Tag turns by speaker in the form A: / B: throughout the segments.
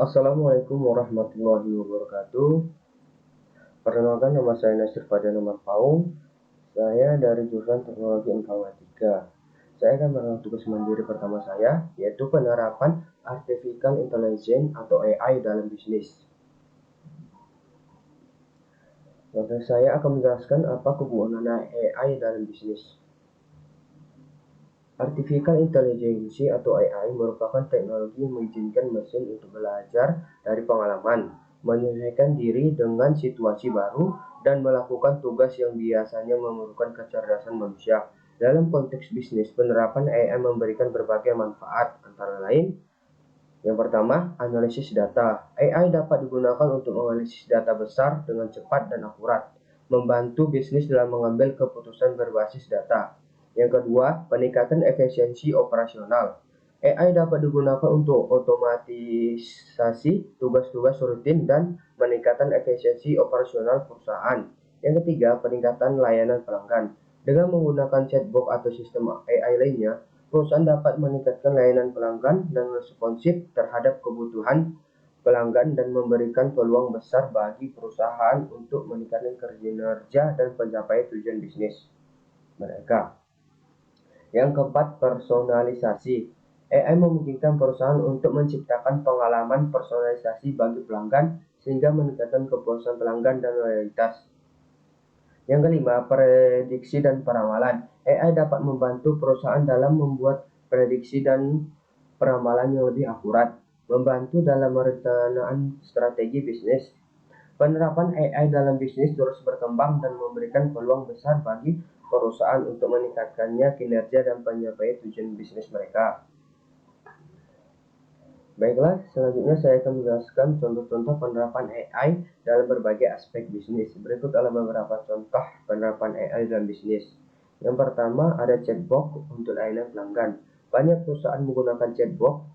A: Assalamualaikum warahmatullahi wabarakatuh. Perkenalkan, nama saya Nasir Fadian Ahmad Paung. Saya dari jurusan Teknologi Informatika. Saya akan melakukan tugas mandiri pertama saya, yaitu penerapan Artificial Intelligence atau AI dalam bisnis. Maka saya akan menjelaskan apa kegunaan AI dalam bisnis. Artificial Intelligence atau AI merupakan teknologi yang mengizinkan mesin untuk belajar dari pengalaman, menyesuaikan diri dengan situasi baru, dan melakukan tugas yang biasanya memerlukan kecerdasan manusia. Dalam konteks bisnis, penerapan AI memberikan berbagai manfaat, antara lain: yang pertama, analisis data. AI dapat digunakan untuk menganalisis data besar dengan cepat dan akurat, membantu bisnis dalam mengambil keputusan berbasis data. Yang kedua, peningkatan efisiensi operasional. AI dapat digunakan untuk otomatisasi tugas-tugas rutin dan meningkatkan efisiensi operasional perusahaan. Yang ketiga, peningkatan layanan pelanggan. Dengan menggunakan chatbot atau sistem AI lainnya, perusahaan dapat meningkatkan layanan pelanggan dan responsif terhadap kebutuhan pelanggan dan memberikan peluang besar bagi perusahaan untuk meningkatkan kinerja dan pencapaian tujuan bisnis mereka. Yang keempat, personalisasi. AI memungkinkan perusahaan untuk menciptakan pengalaman personalisasi bagi pelanggan sehingga meningkatkan kepuasan pelanggan dan loyalitas. Yang kelima, prediksi dan peramalan. AI dapat membantu perusahaan dalam membuat prediksi dan peramalan yang lebih akurat, membantu dalam merencanakan strategi bisnis. Penerapan AI dalam bisnis terus berkembang dan memberikan peluang besar bagi perusahaan untuk meningkatkannya kinerja dan pencapaian tujuan bisnis mereka. Baiklah, selanjutnya saya akan menjelaskan contoh-contoh penerapan AI dalam berbagai aspek bisnis. Berikut adalah beberapa contoh penerapan AI dalam bisnis. Yang pertama, ada chatbot untuk layanan pelanggan. Banyak perusahaan menggunakan chatbot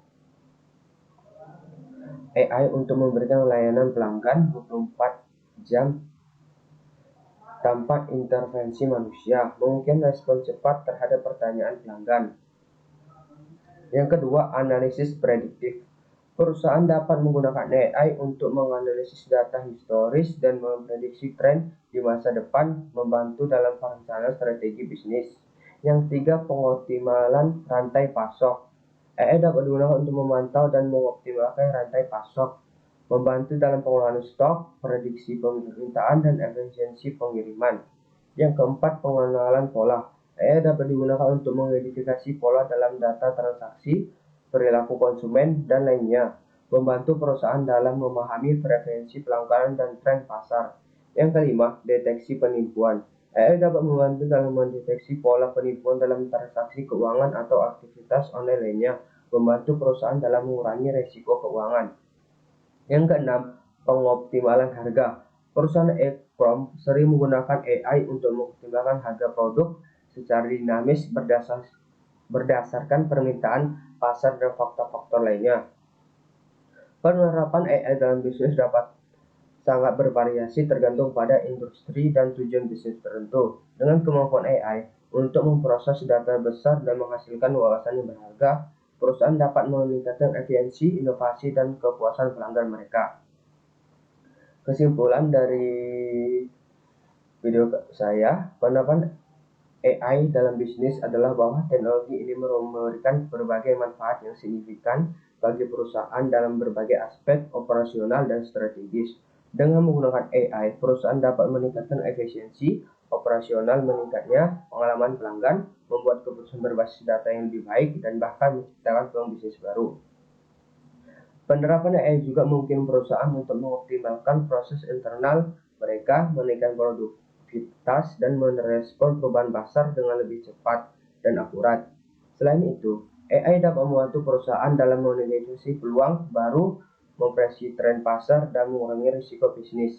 A: AI untuk memberikan layanan pelanggan 24 jam tanpa intervensi manusia, mungkin respon cepat terhadap pertanyaan pelanggan. Yang kedua, analisis prediktif. Perusahaan dapat menggunakan AI untuk menganalisis data historis dan memprediksi tren di masa depan, membantu dalam perencanaan strategi bisnis. Yang ketiga, pengoptimalan rantai pasok. AI dapat digunakan untuk memantau dan mengoptimalkan rantai pasok, membantu dalam pengelolaan stok, prediksi permintaan, dan efisiensi pengiriman. Yang keempat, pengenalan pola. AI dapat digunakan untuk mengidentifikasi pola dalam data transaksi, perilaku konsumen, dan lainnya, membantu perusahaan dalam memahami preferensi pelanggan dan tren pasar. Yang kelima, deteksi penipuan. AI dapat membantu dalam mendeteksi pola penipuan dalam transaksi keuangan atau aktivitas online lainnya, membantu perusahaan dalam mengurangi risiko keuangan. Yang keenam, pengoptimalan harga. Perusahaan e-com sering menggunakan AI untuk mengoptimalkan harga produk secara dinamis berdasarkan permintaan pasar dan faktor-faktor lainnya. Penerapan AI dalam bisnis dapat sangat bervariasi tergantung pada industri dan tujuan bisnis tertentu. Dengan kemampuan AI untuk memproses data besar dan menghasilkan wawasan yang berharga, perusahaan dapat meningkatkan efisiensi, inovasi, dan kepuasan pelanggan mereka. Kesimpulan dari video saya, penerapan AI dalam bisnis adalah bahwa teknologi ini memberikan berbagai manfaat yang signifikan bagi perusahaan dalam berbagai aspek operasional dan strategis. Dengan menggunakan AI, perusahaan dapat meningkatkan efisiensi operasional, meningkatnya pengalaman pelanggan, membuat keputusan berbasis data yang lebih baik, dan bahkan menciptakan peluang bisnis baru. Penerapan AI juga mungkin perusahaan untuk mengoptimalkan proses internal mereka, meningkatkan produktivitas, dan merespon perubahan pasar dengan lebih cepat dan akurat. Selain itu, AI dapat membantu perusahaan dalam mendeteksi peluang baru, memprediksi tren pasar, dan mengurangi risiko bisnis.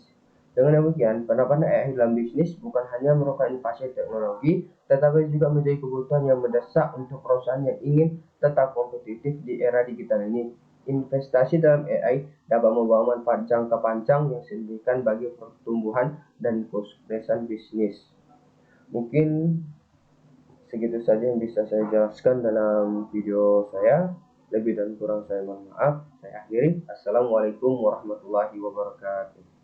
A: Dengan demikian, penerapan AI dalam bisnis bukan hanya merupakan inovasi teknologi, tetapi juga menjadi kebutuhan yang mendesak untuk perusahaan yang ingin tetap kompetitif di era digital ini. Investasi dalam AI dapat membawa manfaat jangka panjang yang signifikan bagi pertumbuhan dan kesuksesan bisnis. Mungkin segitu saja yang bisa saya jelaskan dalam video saya. Lebih dan kurang saya mohon maaf. Saya akhiri. Assalamualaikum warahmatullahi wabarakatuh.